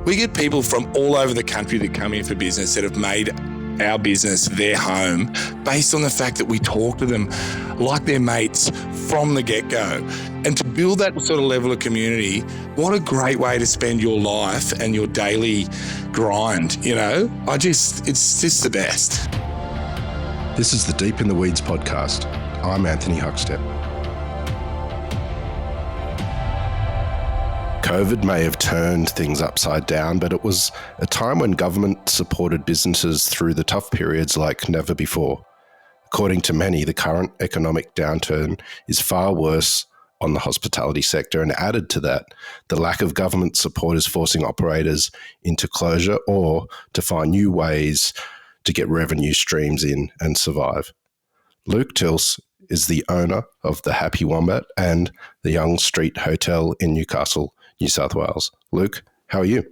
We get people from all over the country that come in for business that have made our business their home based on the fact that we talk to them like their mates from the get-go. And to build that sort of level of community, what a great way to spend your life and your daily grind, you know? It's just the best. This is the Deep in the Weeds podcast. I'm Anthony Huckstep. COVID may have turned things upside down, but it was a time when government supported businesses through the tough periods like never before. According to many, the current economic downturn is far worse on the hospitality sector, and added to that, the lack of government support is forcing operators into closure or to find new ways to get revenue streams in and survive. Luke Tilse is the owner of the Happy Wombat and the Young Street Hotel in Newcastle, New South Wales. Luke, how are you?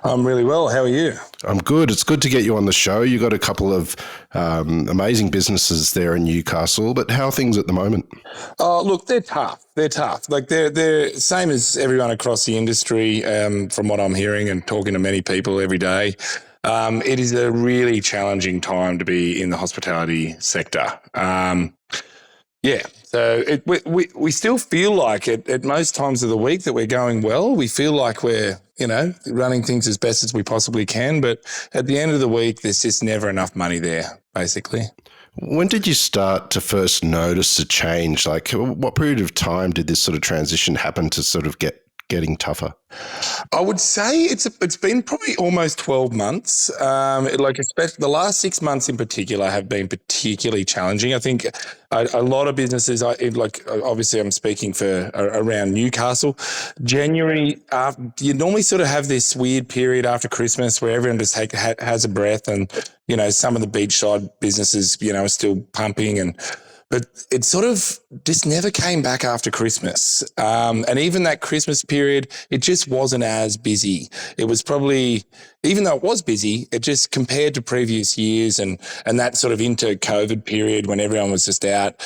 I'm really well. How are you? I'm good. It's good to get you on the show. You got a couple of amazing businesses there in Newcastle, but how are things at the moment? Oh, look, they're tough. They're tough. Like they're same as everyone across the industry, from what I'm hearing and talking to many people every day. It is a really challenging time to be in the hospitality sector. So we still feel like at most times of the week that we're going well. We feel like we're, running things as best as we possibly can. But at the end of the week, there's just never enough money there, basically. When did you start to first notice a change? Like, what period of time did this sort of transition happen to sort of getting tougher? I would say it's been probably almost 12 months. Especially the last 6 months in particular have been particularly challenging. I think a lot of businesses, obviously I'm speaking for around Newcastle, January, you normally sort of have this weird period after Christmas where everyone just has a breath and, some of the beachside businesses, are still pumping but it sort of just never came back after Christmas. And even that Christmas period, it just wasn't as busy. It was probably, even though it was busy, it just compared to previous years and that sort of into COVID period when everyone was just out,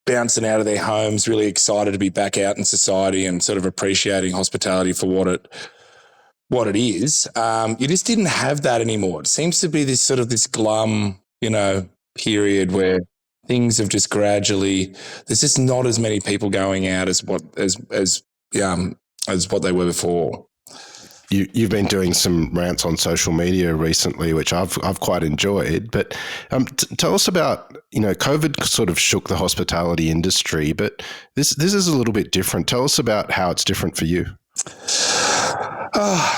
bouncing out of their homes, really excited to be back out in society and sort of appreciating hospitality for what it is. You just didn't have that anymore. It seems to be this glum, period where things have just gradually, there's just not as many people going out as what they were before. You've been doing some rants on social media recently, which I've quite enjoyed. But tell us about, COVID sort of shook the hospitality industry, but this is a little bit different. Tell us about how it's different for you.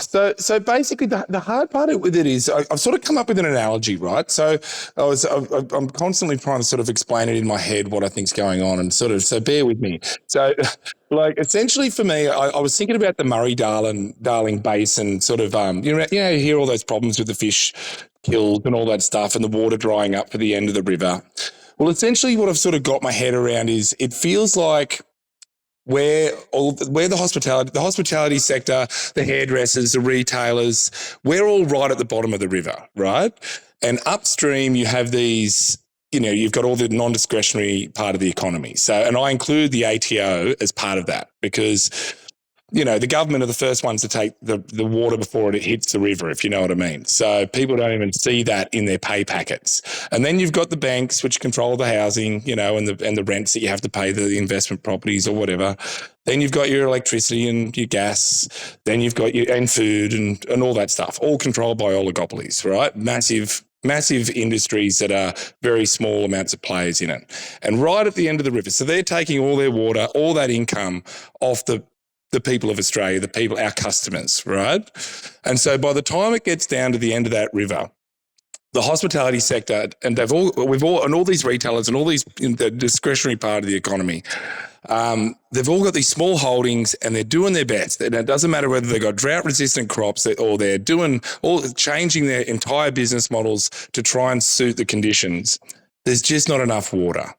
So basically the hard part with it is I've sort of come up with an analogy, right? So I'm constantly trying to sort of explain it in my head what I think's going on and so bear with me. So essentially for me, I was thinking about the Murray-Darling Basin sort of, you hear all those problems with the fish kills and all that stuff and the water drying up for the end of the river. Well, essentially what I've sort of got my head around is it feels like where the hospitality sector, the hairdressers, the retailers, we're all right at the bottom of the river, right? And upstream, you have these, you've got all the non-discretionary part of the economy. So, and I include the ATO as part of that because, the government are the first ones to take the water before it hits the river, if you know what I mean. So people don't even see that in their pay packets. And then you've got the banks, which control the housing, and the rents that you have to pay, the investment properties or whatever. Then you've got your electricity and your gas. Then you've got and food and all that stuff, all controlled by oligopolies, right? Massive industries that are very small amounts of players in it. And right at the end of the river, so they're taking all their water, all that income off the people of Australia, our customers, right? And so by the time it gets down to the end of that river, the hospitality sector, and all these retailers and all these in the discretionary part of the economy, they've all got these small holdings and they're doing their best. And it doesn't matter whether they've got drought-resistant crops or they're changing their entire business models to try and suit the conditions. There's just not enough water.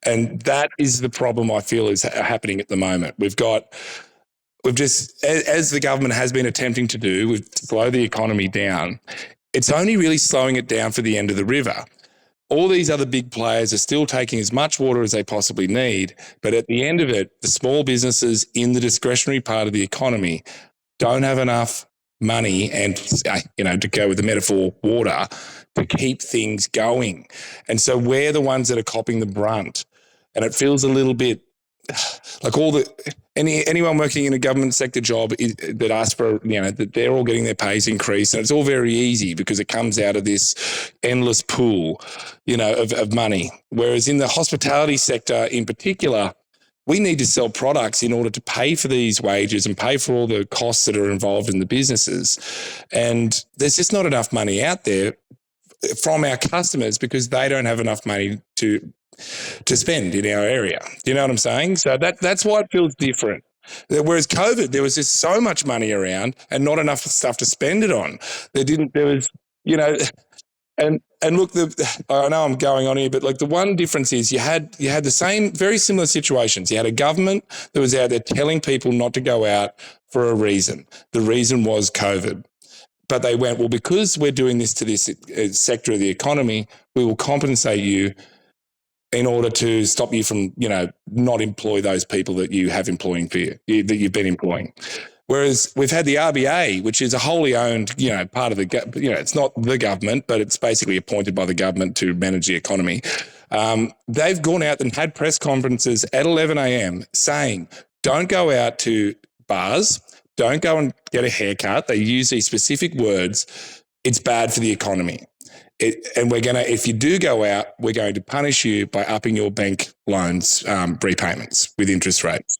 And that is the problem I feel is happening at the moment. We've just, as the government has been attempting to do, we've slowed the economy down. It's only really slowing it down for the end of the river. All these other big players are still taking as much water as they possibly need, but at the end of it, the small businesses in the discretionary part of the economy don't have enough money and, to go with the metaphor, water to keep things going. And so we're the ones that are copping the brunt. And it feels a little bit like anyone working in a government sector job that asks for, that they're all getting their pays increased, and it's all very easy because it comes out of this endless pool, of money. Whereas in the hospitality sector in particular, we need to sell products in order to pay for these wages and pay for all the costs that are involved in the businesses. And there's just not enough money out there from our customers because they don't have enough money to spend in our area. Do you know what I'm saying? So that's why it feels different. Whereas COVID, there was just so much money around and not enough stuff to spend it on. And look, I know I'm going on here, but like the one difference is you had the same, very similar situations. You had a government that was out there telling people not to go out for a reason. The reason was COVID. But they went, well, because we're doing this to this sector of the economy, we will compensate you in order to stop you from, not employ those people that you have employing for you, that you've been employing. Whereas we've had the RBA, which is a wholly owned, part of it's not the government, but it's basically appointed by the government to manage the economy. They've gone out and had press conferences at 11 a.m. saying, don't go out to bars, don't go and get a haircut. They use these specific words. It's bad for the economy. And if you do go out, we're going to punish you by upping your bank loans repayments with interest rates.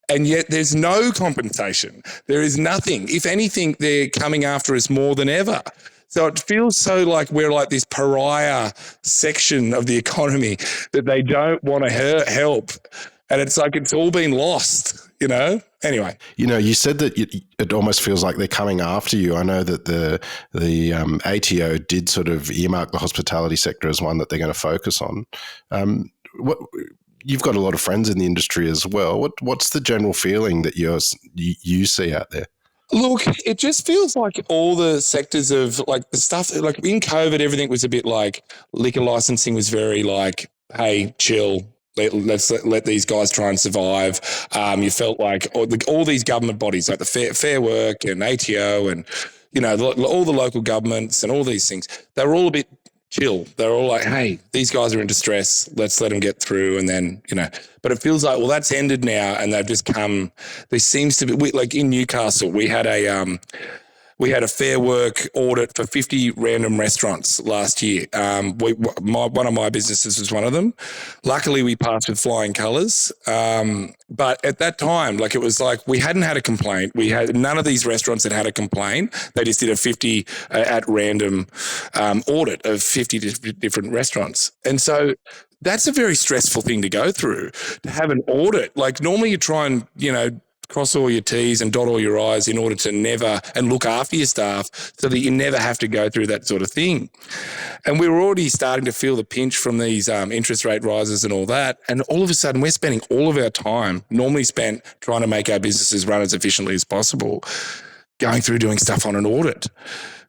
And yet there's no compensation. There is nothing. If anything, they're coming after us more than ever. So it feels so like we're like this pariah section of the economy that they don't want to help. And it's like it's all been lost, Anyway. You said that it almost feels like they're coming after you. I know that the ATO did sort of earmark the hospitality sector as one that they're going to focus on. You've got a lot of friends in the industry as well. What's the general feeling that you see out there? Look, it just feels like all the sectors of like the stuff, like in COVID, everything was a bit like liquor licensing was very like, hey, chill. Let's let these guys try and survive. You felt like all these government bodies like the Fair Work and ATO and, all the local governments and all these things, they were all a bit chill. They're all like, hey, these guys are in distress. Let's let them get through. And then, but it feels like, well, that's ended now. And they've just come, there seems to be, like in Newcastle, we had a Fair Work audit for 50 random restaurants last year. One of my businesses was one of them. Luckily, we passed with flying colours. But at that time, like it was like we hadn't had a complaint. We had none of these restaurants that had a complaint. They just did a 50 at random audit of 50 different restaurants. And so that's a very stressful thing to go through, to have an audit. Like normally you try and, cross all your T's and dot all your I's in order to never and look after your staff so that you never have to go through that sort of thing. And we were already starting to feel the pinch from these interest rate rises and all that. And all of a sudden we're spending all of our time normally spent trying to make our businesses run as efficiently as possible, going through doing stuff on an audit,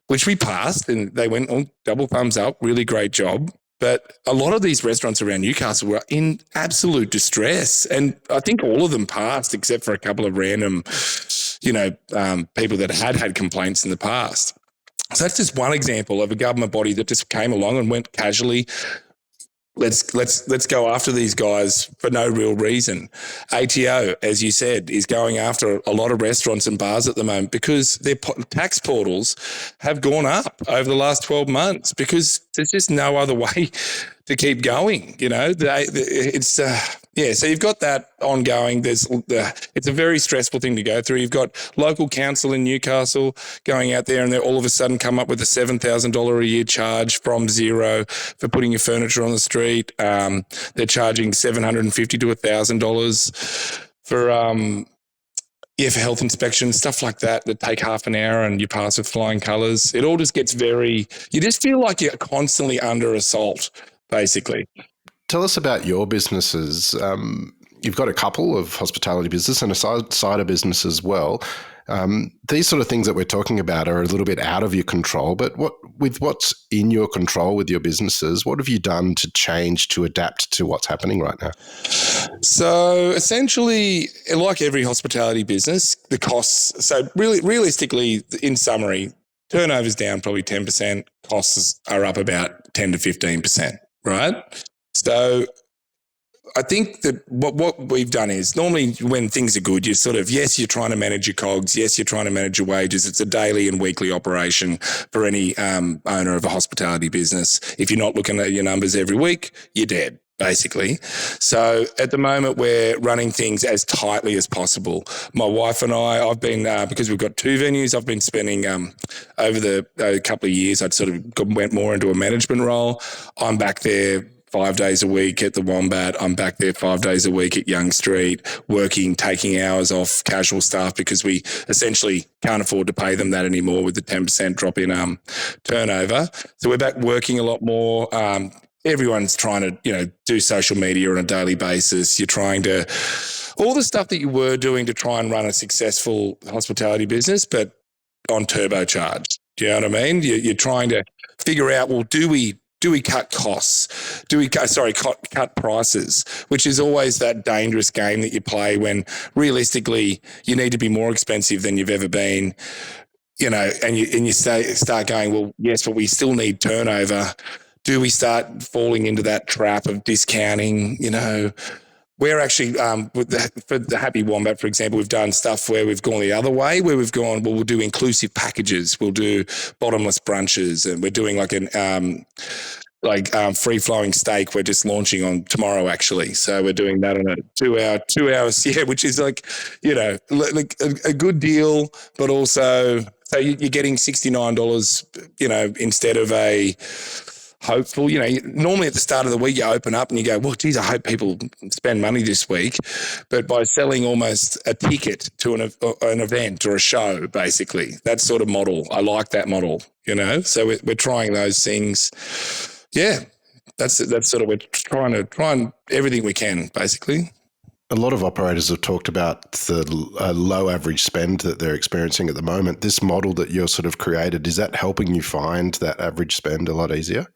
which we passed and they went, oh, double thumbs up, really great job. But a lot of these restaurants around Newcastle were in absolute distress. And I think all of them passed except for a couple of random, people that had complaints in the past. So that's just one example of a government body that just came along and went casually, let's go after these guys for no real reason. ATO, as you said, is going after a lot of restaurants and bars at the moment because their tax portals have gone up over the last 12 months because there's just no other way to keep going. So you've got that ongoing. It's a very stressful thing to go through. You've got local council in Newcastle going out there and they all of a sudden come up with a $7,000 a year charge from zero for putting your furniture on the street. They're charging $750 to $1,000 for health inspections, stuff like that take half an hour and you pass with flying colours. It all just gets you just feel like you're constantly under assault, basically. Tell us about your businesses. You've got a couple of hospitality business and a cider business as well. These sort of things that we're talking about are a little bit out of your control, but with what's in your control with your businesses, what have you done to change to adapt to what's happening right now? So essentially, like every hospitality business, the costs, so really realistically, in summary, turnover's down probably 10%, costs are up about 10 to 15%, right? So I think that what we've done is normally when things are good, you sort of, yes, you're trying to manage your cogs. Yes, you're trying to manage your wages. It's a daily and weekly operation for any owner of a hospitality business. If you're not looking at your numbers every week, you're dead, basically. So at the moment, we're running things as tightly as possible. My wife and I've been, because we've got two venues, I've been spending over the couple of years, I'd sort of went more into a management role. I'm back there 5 days a week at the Wombat. I'm back there 5 days a week at Young Street, working, taking hours off casual staff because we essentially can't afford to pay them that anymore with the 10% drop in turnover. So we're back working a lot more. Everyone's trying to, do social media on a daily basis. You're trying to, all the stuff that you were doing to try and run a successful hospitality business, but on turbocharged. Do you know what I mean? You're trying to figure out, well, do we cut costs? Cut prices, which is always that dangerous game that you play when realistically you need to be more expensive than you've ever been, and you start going, well, yes, but we still need turnover. Do we start falling into that trap of discounting? We're actually, for the Happy Wombat, for example, we've done stuff where we've gone the other way, where we've gone, well, we'll do inclusive packages. We'll do bottomless brunches, and we're doing like free-flowing steak. We're just launching on tomorrow, actually. So we're doing that on a 2 hours, which is like a good deal, but also, so you're getting $69, instead of a hopeful, normally at the start of the week you open up and you go, well, geez, I hope people spend money this week. But by selling almost a ticket to an event or a show, basically, that sort of model, I like that model, So we're trying those things. Yeah, that's sort of, we're trying everything we can, basically. A lot of operators have talked about the low average spend that they're experiencing at the moment. This model that you're sort of created, is that helping you find that average spend a lot easier?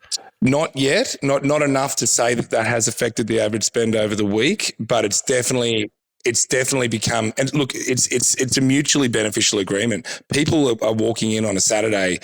Not yet, not enough to say that has affected the average spend over the week, but it's definitely become, and look, it's a mutually beneficial agreement. People are walking in on a Saturday,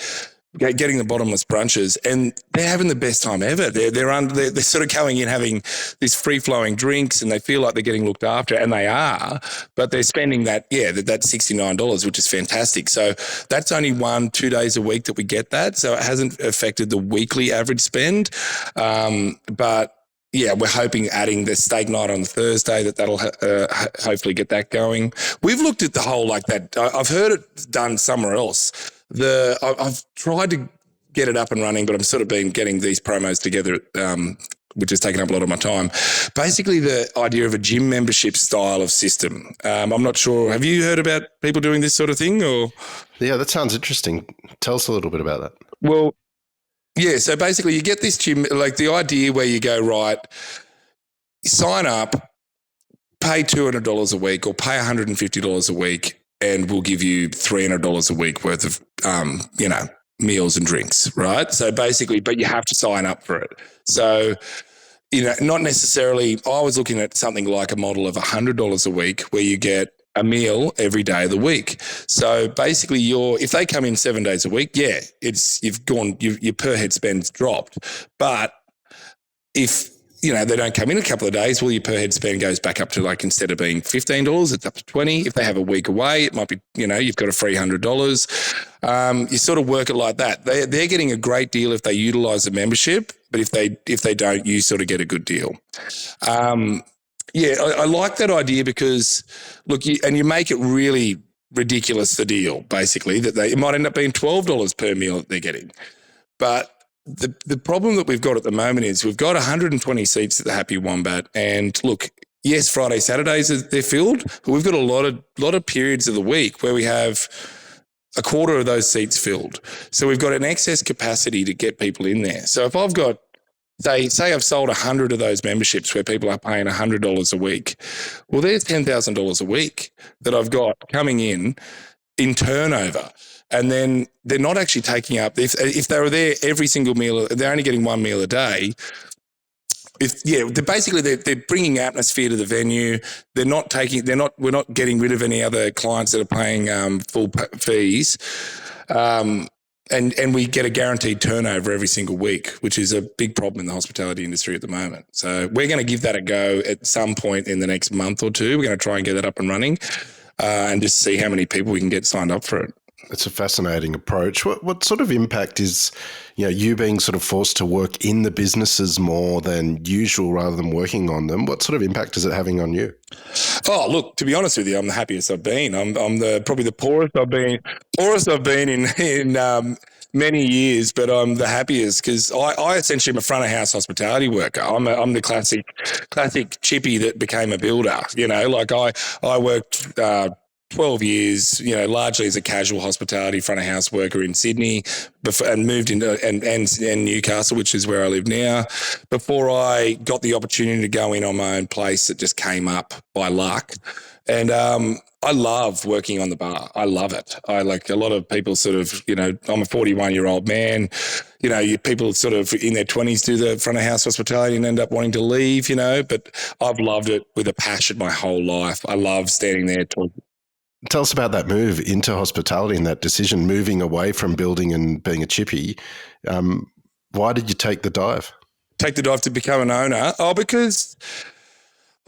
getting the bottomless brunches, and they're having the best time ever. They're sort of going in having these free-flowing drinks, and they feel like they're getting looked after, and they are, but they're spending that $69, which is fantastic. So that's only 1-2 days a week that we get that, so it hasn't affected the weekly average spend, but yeah, we're hoping adding the steak night on the Thursday that'll hopefully get that going. We've looked at the whole like that. I've heard it done somewhere else. I've tried to get it up and running, but I'm sort of been getting these promos together, which has taken up a lot of my time. Basically, the idea of a gym membership style of system. I'm not sure. Have you heard about people doing this sort of thing? Or yeah, that sounds interesting. Tell us a little bit about that. Well, yeah. So basically, you get this gym, like the idea where you go, right, you sign up, pay $200 a week or pay $150 a week, and we'll give you $300 a week worth of, meals and drinks, right? So basically, but you have to sign up for it. So, not necessarily, I was looking at something like a model of $100 a week where you get a meal every day of the week. So basically if they come in 7 days a week, yeah, your per head spend's dropped. But if, they don't come in a couple of days, well, your per head spend goes back up to instead of being $15, it's up to $20. If they have a week away, it might be, you've got a free $100. You sort of work it like that. They're getting a great deal if they utilize the membership, but if they don't, you sort of get a good deal. I like that idea because, look, you make it really ridiculous, the deal, basically, that it might end up being $12 per meal that they're getting. But the problem that we've got at the moment is we've got 120 seats at the Happy Wombat, and look, yes, Friday, Saturdays they're filled, but we've got a lot of periods of the week where we have a quarter of those seats filled. So we've got an excess capacity to get people in there. So if I've got, say I've sold 100 of those memberships where people are paying $100 a week, well, there's $10,000 a week that I've got coming in in turnover. And then they're not actually taking up, if they were there every single meal, they're only getting one meal a day. They're bringing atmosphere to the venue. We're not getting rid of any other clients that are paying full fees. And we get a guaranteed turnover every single week, which is a big problem in the hospitality industry at the moment. So we're going to give that a go at some point in the next month or two. We're going to try and get that up and running and just see how many people we can get signed up for it. It's a fascinating approach. What sort of impact is, you being sort of forced to work in the businesses more than usual rather than working on them? What sort of impact is it having on you? Oh, look, to be honest with you, I'm the happiest I've been. I'm probably the poorest I've been in many years, but I'm the happiest because I essentially am a front of house hospitality worker. I'm the classic chippy that became a builder. I worked 12 years, largely as a casual hospitality front of house worker in Sydney and moved into and Newcastle, which is where I live now, before I got the opportunity to go in on my own place that just came up by luck. And I love working on the bar. I love it. I like a lot of people sort of, I'm a 41-year-old man, people sort of in their 20s do the front of house hospitality and end up wanting to leave, but I've loved it with a passion my whole life. I love standing there talking. Tell us about that move into hospitality and that decision, moving away from building and being a chippy. Why did you take the dive? Take the dive to become an owner? Oh, because,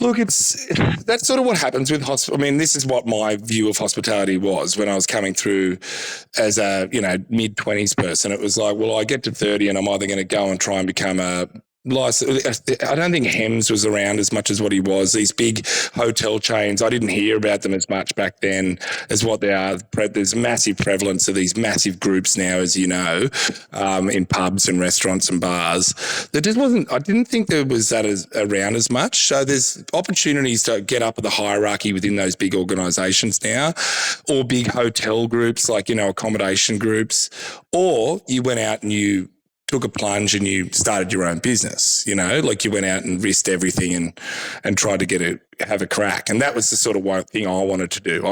look, that's sort of what happens with hospitality. I mean, this is what my view of hospitality was when I was coming through as a, mid-20s person. It was like, well, I get to 30 and I'm either going to go and try and become a I don't think Hems was around as much as what he was. These big hotel chains, I didn't hear about them as much back then as what they are. There's massive prevalence of these massive groups now, as you know, in pubs and restaurants and bars. I didn't think there was that around as much. So there's opportunities to get up the hierarchy within those big organisations now, or big hotel groups like, accommodation groups, or you went out and you took a plunge and you started your own business, like you went out and risked everything and tried to have a crack. And that was the sort of one thing I wanted to do.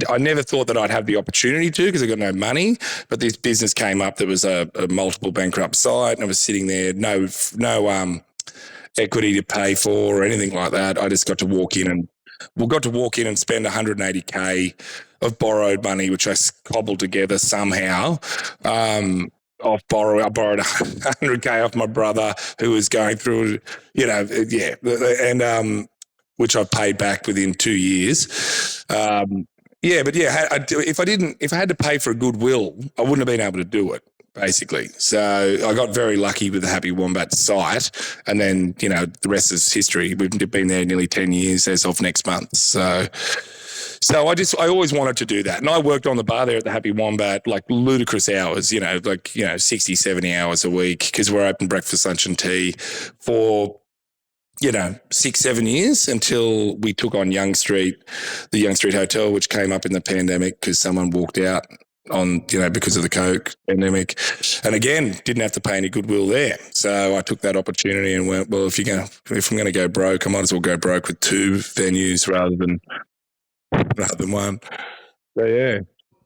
I never thought that I'd have the opportunity to because I got no money, but this business came up that was a multiple bankrupt site and I was sitting there, no equity to pay for or anything like that. I just got to walk in and spend $180K of borrowed money, which I cobbled together somehow. I borrowed $100K off my brother who was going through, and which I paid back within 2 years. If I had to pay for a goodwill, I wouldn't have been able to do it, basically. So I got very lucky with the Happy Wombat site, and then the rest is history. We've been there nearly 10 years as of next month. So I always wanted to do that. And I worked on the bar there at the Happy Wombat, like ludicrous hours, 60, 70 hours a week because we're open breakfast, lunch and tea for, 6-7 years until we took on the Young Street Hotel, which came up in the pandemic because someone walked out on, because of the Coke pandemic. And again, didn't have to pay any goodwill there. So I took that opportunity and went, well, if I'm going to go broke, I might as well go broke with 2 venues rather than one. So, yeah.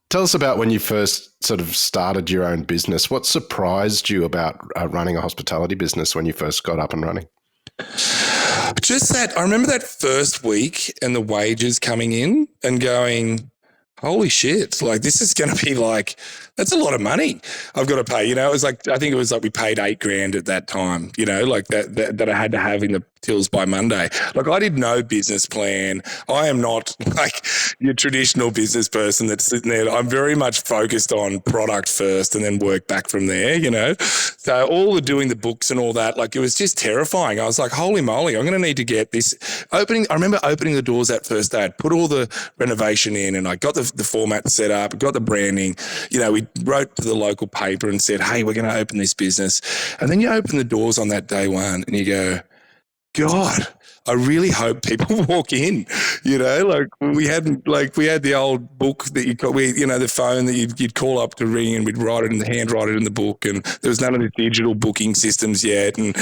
Tell us about when you first sort of started your own business. What surprised you about running a hospitality business when you first got up and running? Just that, I remember that first week and the wages coming in and going, holy shit, like this is going to be like, that's a lot of money I've got to pay. It was like, I think it was like we paid $8,000 at that time, like that I had to have in the tills by Monday. Like I did no business plan. I am not like your traditional business person that's sitting there. I'm very much focused on product first and then work back from there, So all the doing the books and all that, like it was just terrifying. I was like, holy moly, I'm going to need to get this opening. I remember opening the doors that first day. I'd put all the renovation in and I got the format set up, got the branding, we wrote to the local paper and said, hey, we're going to open this business. And then you open the doors on that day one and you go, God, I really hope people walk in, like we had the old book that the phone that you'd call up to ring and we'd write it in the handwrite it in the book. And there was none of the digital booking systems yet. And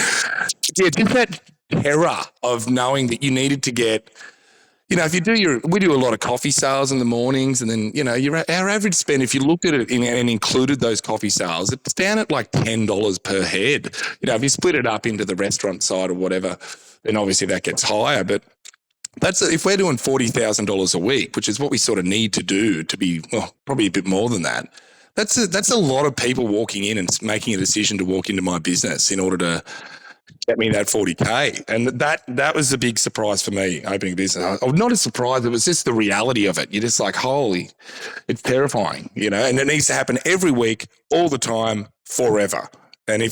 just that terror of knowing that you needed to get, if we do a lot of coffee sales in the mornings, and then, our average spend, if you looked at it and included those coffee sales, it's down at like $10 per head. If you split it up into the restaurant side or whatever, then obviously that gets higher. But if we're doing $40,000 a week, which is what we sort of need to do to be, well, probably a bit more than that. That's a lot of people walking in and making a decision to walk into my business in order to get me that 40K. And that was a big surprise for me, opening a business. I was not a surprise. It was just the reality of it. You're just like, holy, it's terrifying, and it needs to happen every week, all the time, forever. And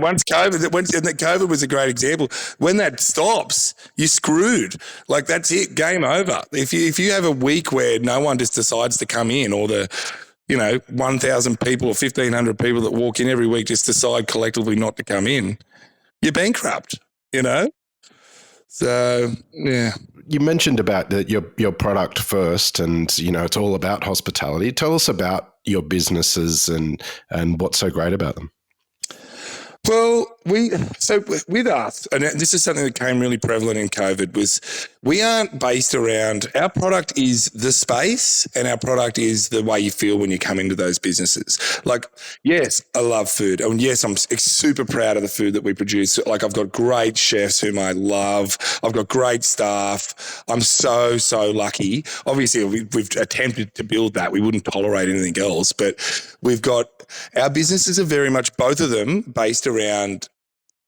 once COVID was a great example. When that stops, you're screwed. Like, that's it, game over. If you have a week where no one just decides to come in, or the 1,000 people or 1,500 people that walk in every week just decide collectively not to come in, you're bankrupt, So, yeah. You mentioned about your product first, and, it's all about hospitality. Tell us about your businesses and what's so great about them. Well, with us, and this is something that came really prevalent in COVID, was we aren't based around, our product is the space, and our product is the way you feel when you come into those businesses. Like, yes, I love food. And yes, I'm super proud of the food that we produce. Like, I've got great chefs whom I love. I've got great staff. I'm so, so lucky. Obviously, we've attempted to build that. We wouldn't tolerate anything else, but our businesses are very much, both of them, based around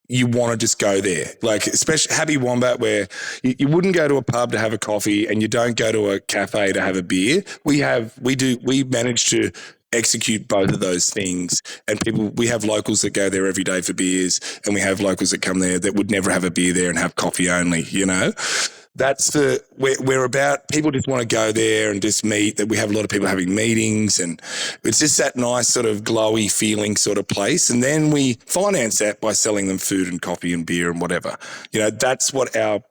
you want to just go there. Like, especially Happy Wombat, where you wouldn't go to a pub to have a coffee and you don't go to a cafe to have a beer. We manage to execute both of those things. And we have locals that go there every day for beers, and we have locals that come there that would never have a beer there and have coffee only, That's we're about. People just want to go there and just meet. That we have a lot of people having meetings, and it's just that nice sort of glowy feeling sort of place. And then we finance that by selling them food and coffee and beer and whatever. That's what our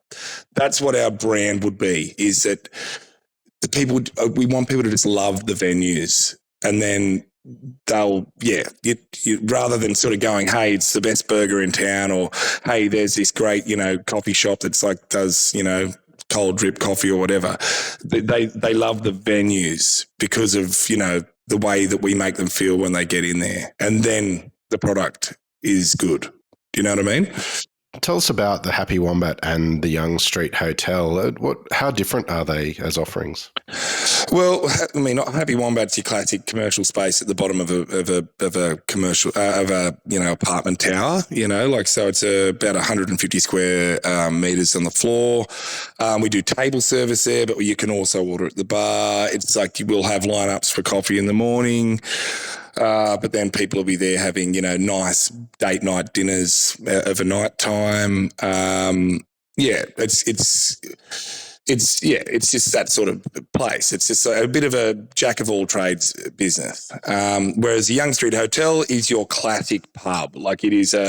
brand would be. Is that we want people to just love the venues, and then rather than sort of going, hey, it's the best burger in town, or hey, there's this great, coffee shop that's like does, cold drip coffee or whatever. They love the venues because of, the way that we make them feel when they get in there. And then the product is good. Do you know what I mean? Tell us about the Happy Wombat and the Young Street Hotel. How different are they as offerings? Well, I mean, Happy Wombat's your classic commercial space at the bottom of a commercial apartment tower. So it's about 150 square meters on the floor. We do table service there, but you can also order at the bar. It's like we'll have lineups for coffee in the morning. But then people will be there having, nice date night dinners of a night time. It's just that sort of place. It's just a bit of a jack of all trades business. Whereas the Young Street Hotel is your classic pub. Like, it is we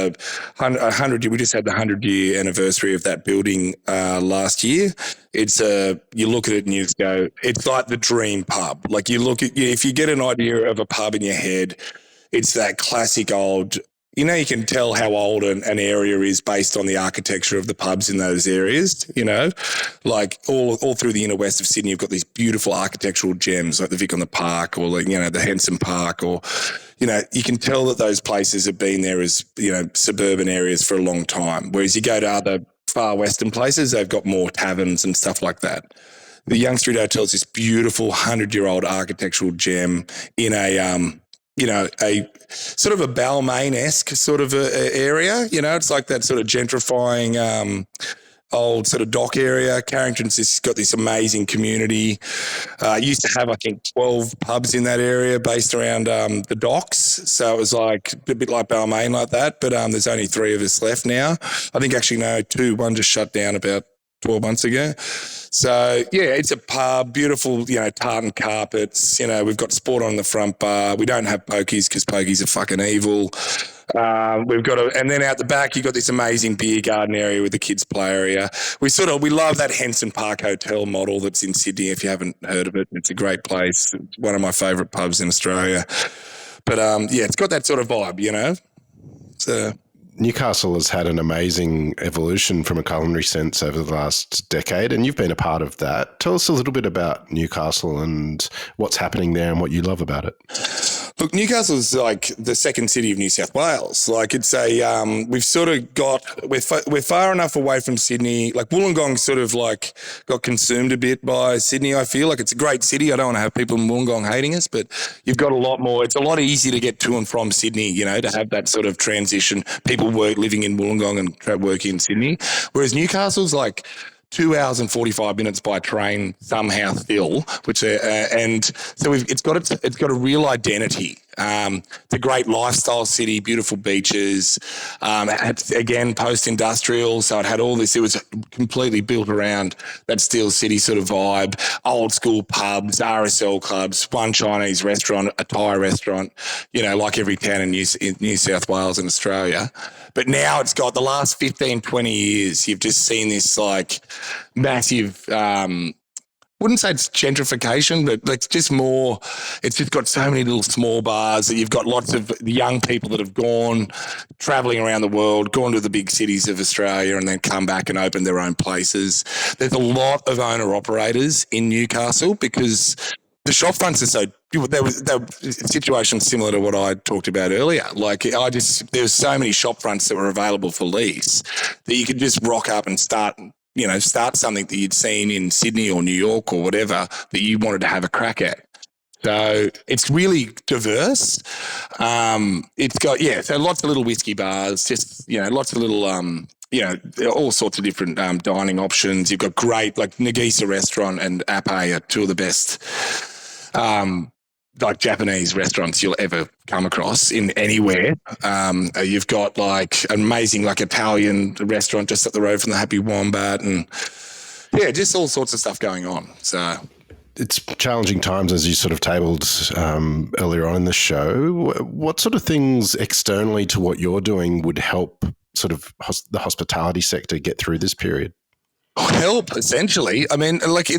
just had the 100-year anniversary of that building last year. You look at it and you just go, it's like the dream pub. Like, if you get an idea of a pub in your head, it's that classic old. You can tell how old an area is based on the architecture of the pubs in those areas, like all through the inner west of Sydney, you've got these beautiful architectural gems like the Vic on the Park, or the Henson Park, or, you can tell that those places have been there as, suburban areas for a long time. Whereas you go to other far western places, they've got more taverns and stuff like that. The Young Street Hotel is this beautiful 100-year-old architectural gem in a sort of a Balmain-esque sort of a area. It's like that sort of gentrifying old sort of dock area. Carrington's just got this amazing community. Used to have, I think, 12 pubs in that area based around the docks. So it was like a bit like Balmain like that, but there's only 3 of us left now. I think actually, no, 2. One just shut down about 12 months ago. So, it's a pub, beautiful, tartan carpets. We've got sport on the front bar. We don't have pokies because pokies are fucking evil. And then out the back, you've got this amazing beer garden area with the kids' play area. We love that Henson Park Hotel model that's in Sydney. If you haven't heard of it, it's a great place. It's one of my favourite pubs in Australia. But, it's got that sort of vibe, So Newcastle has had an amazing evolution from a culinary sense over the last decade, and you've been a part of that. Tell us a little bit about Newcastle and what's happening there and what you love about it. Look, Newcastle is like the second city of New South Wales. Like it's we've sort of we're far enough away from Sydney. Like Wollongong sort of like got consumed a bit by Sydney. I feel like it's a great city. I don't want to have people in Wollongong hating us, but you've got a lot more. It's a lot easier to get to and from Sydney, you know, to have that sort of transition. People living in Wollongong and working in Sydney. Whereas Newcastle's like 2 hours and 45 minutes by train somehow still, and so it's got a real identity. It's a great lifestyle city, beautiful beaches. Again, post-industrial, so it had all this. It was completely built around that Steel City sort of vibe. Old school pubs, RSL clubs, one Chinese restaurant, a Thai restaurant. You know, like every town in New South Wales and Australia. But now it's got the last 15, 20 years, you've just seen this like massive, wouldn't say it's gentrification, but it's just more, it's just got so many little small bars that you've got lots of young people that have gone travelling around the world, gone to the big cities of Australia and then come back and open their own places. There's a lot of owner-operators in Newcastle because the shop fronts are so. There was situations similar to what I talked about earlier. Like there was so many shop fronts that were available for lease that you could just rock up and start something that you'd seen in Sydney or New York or whatever that you wanted to have a crack at. So it's really diverse. It's got so lots of little whiskey bars, just lots of little all sorts of different dining options. You've got great like Nagisa restaurant and Ape are two of the best. Like Japanese restaurants you'll ever come across in anywhere. You've got like amazing like Italian restaurant just up the road from the Happy Wombat and just all sorts of stuff going on. So it's challenging times, as you sort of tabled earlier on in the show. What sort of things externally to what you're doing would help sort of the hospitality sector get through this period? Help, essentially. I mean, like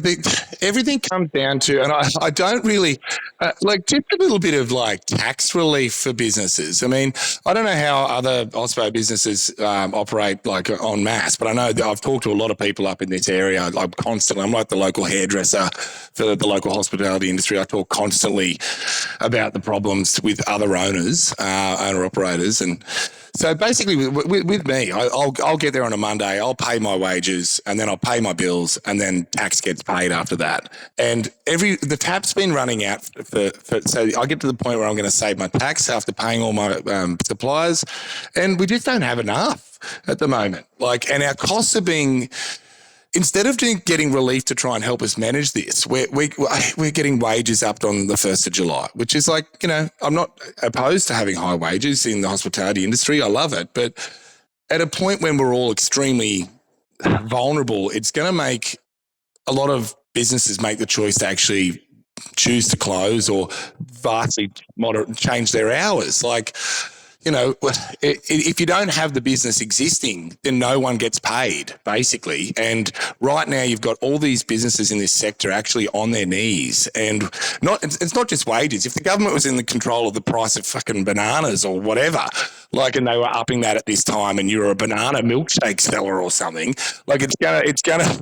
everything comes down to, and I don't really just a little bit of like tax relief for businesses. I mean, I don't know how other hospo businesses operate like en masse, but I know that I've talked to a lot of people up in this area. Like constantly, I'm like the local hairdresser for the local hospitality industry. I talk constantly about the problems with other owner operators, and so basically, with me, I'll get there on a Monday. I'll pay my wages, and then I'll pay my bills, and then tax gets paid after that. And the tap's been running out so I get to the point where I'm going to save my tax after paying all my suppliers, and we just don't have enough at the moment. Like, and our costs are being. Instead of getting relief to try and help us manage this, we're getting wages upped on the 1st of July, which is like, I'm not opposed to having high wages in the hospitality industry. I love it. But at a point when we're all extremely vulnerable, it's going to make a lot of businesses make the choice to actually choose to close or vastly change their hours. Like, if you don't have the business existing, then no one gets paid, basically. And right now you've got all these businesses in this sector actually on their knees. And it's not just wages. If the government was in the control of the price of fucking bananas or whatever, like, and they were upping that at this time and you're a banana milkshake seller or something, like it's gonna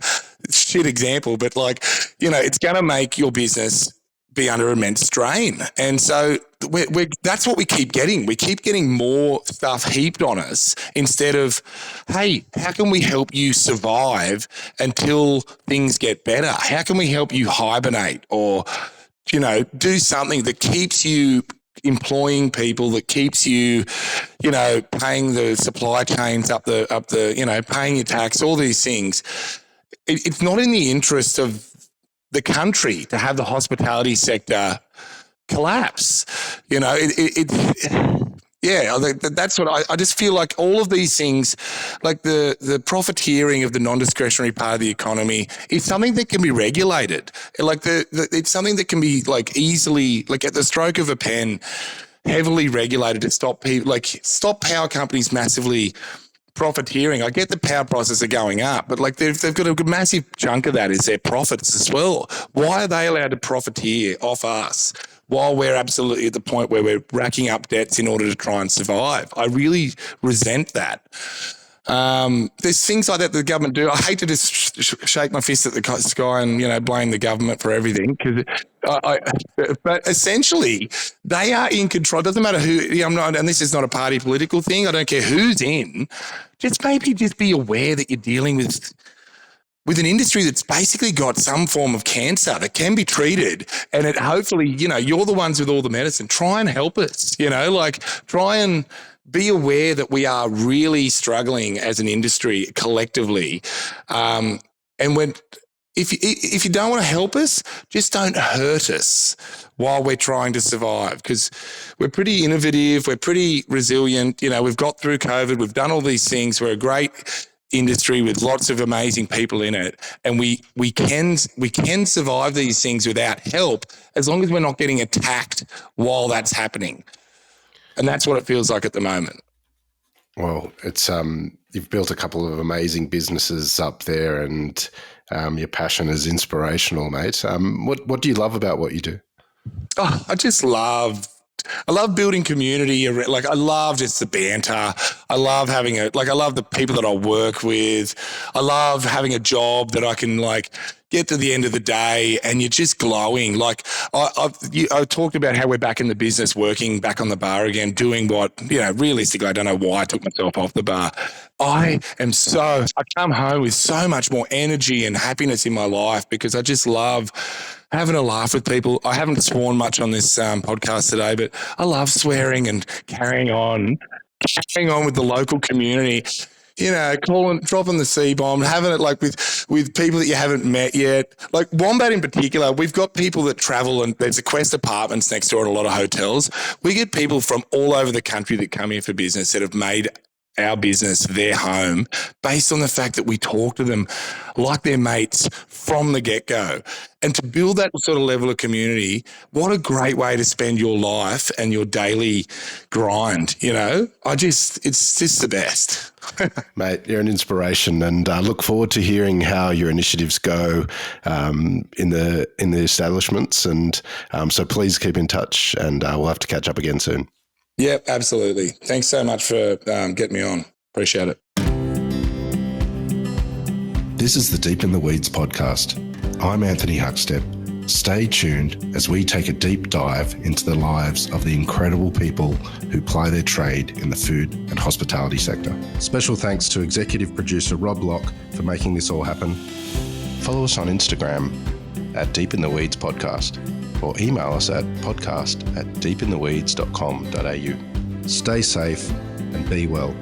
shit example, but like, it's gonna make your business be under immense strain. And so that's what we keep getting. We keep getting more stuff heaped on us instead of, hey, how can we help you survive until things get better? How can we help you hibernate or, do something that keeps you employing people, that keeps you, paying the supply chains up the, paying your tax, all these things. It's not in the interest of the country to have the hospitality sector collapse. That's what I just feel like all of these things, like the profiteering of the non-discretionary part of the economy is something that can be regulated. Like it's something that can be like easily, like at the stroke of a pen, heavily regulated to stop people, like stop power companies massively profiteering. I get the power prices are going up, but like they've got a massive chunk of that is their profits as well. Why are they allowed to profiteer off us while we're absolutely at the point where we're racking up debts in order to try and survive. I really resent that. There's things like that the government do. I hate to just shake my fist at the sky and, blame the government for everything, but essentially they are in control. It doesn't matter who, I'm not, and this is not a party political thing. I don't care who's in. Just be aware that you're dealing with an industry that's basically got some form of cancer that can be treated, and it hopefully, you're the ones with all the medicine. Try and help us, try and be aware that we are really struggling as an industry collectively. And if you don't want to help us, just don't hurt us while we're trying to survive, because we're pretty innovative. We're pretty resilient. We've got through COVID. We've done all these things. We're a great industry with lots of amazing people in it, and we can survive these things without help, as long as we're not getting attacked while that's happening. And that's what it feels like at the moment. Well, it's you've built a couple of amazing businesses up there, and your passion is inspirational, mate. What do you love about what you do? Oh, I love building community. Like, I love just the banter. I love having I love the people that I work with. I love having a job that I can get to the end of the day and you're just glowing. Like, I talked about how we're back in the business, working back on the bar again, doing what, realistically, I don't know why I took myself off the bar. I come home with so much more energy and happiness in my life because I just love having a laugh with people. I haven't sworn much on this podcast today, but I love swearing and carrying on with the local community. Dropping the C-bomb, having it with people that you haven't met yet. Like Wombat in particular, we've got people that travel, and there's a Quest Apartments next door and a lot of hotels. We get people from all over the country that come here for business that have made our business their home based on the fact that we talk to them like they're mates from the get-go. And to build that sort of level of community, what a great way to spend your life and your daily grind, it's just the best. Mate, you're an inspiration, and I look forward to hearing how your initiatives go in the establishments. And so please keep in touch, and we'll have to catch up again soon. Yep, absolutely. Thanks so much for getting me on. Appreciate it. This is the Deep in the Weeds podcast. I'm Anthony Huckstep. Stay tuned as we take a deep dive into the lives of the incredible people who ply their trade in the food and hospitality sector. Special thanks to executive producer Rob Locke for making this all happen. Follow us on Instagram at Deep in the Weeds Podcast, or email us at podcast@deepintheweeds.com.au. Stay safe and be well.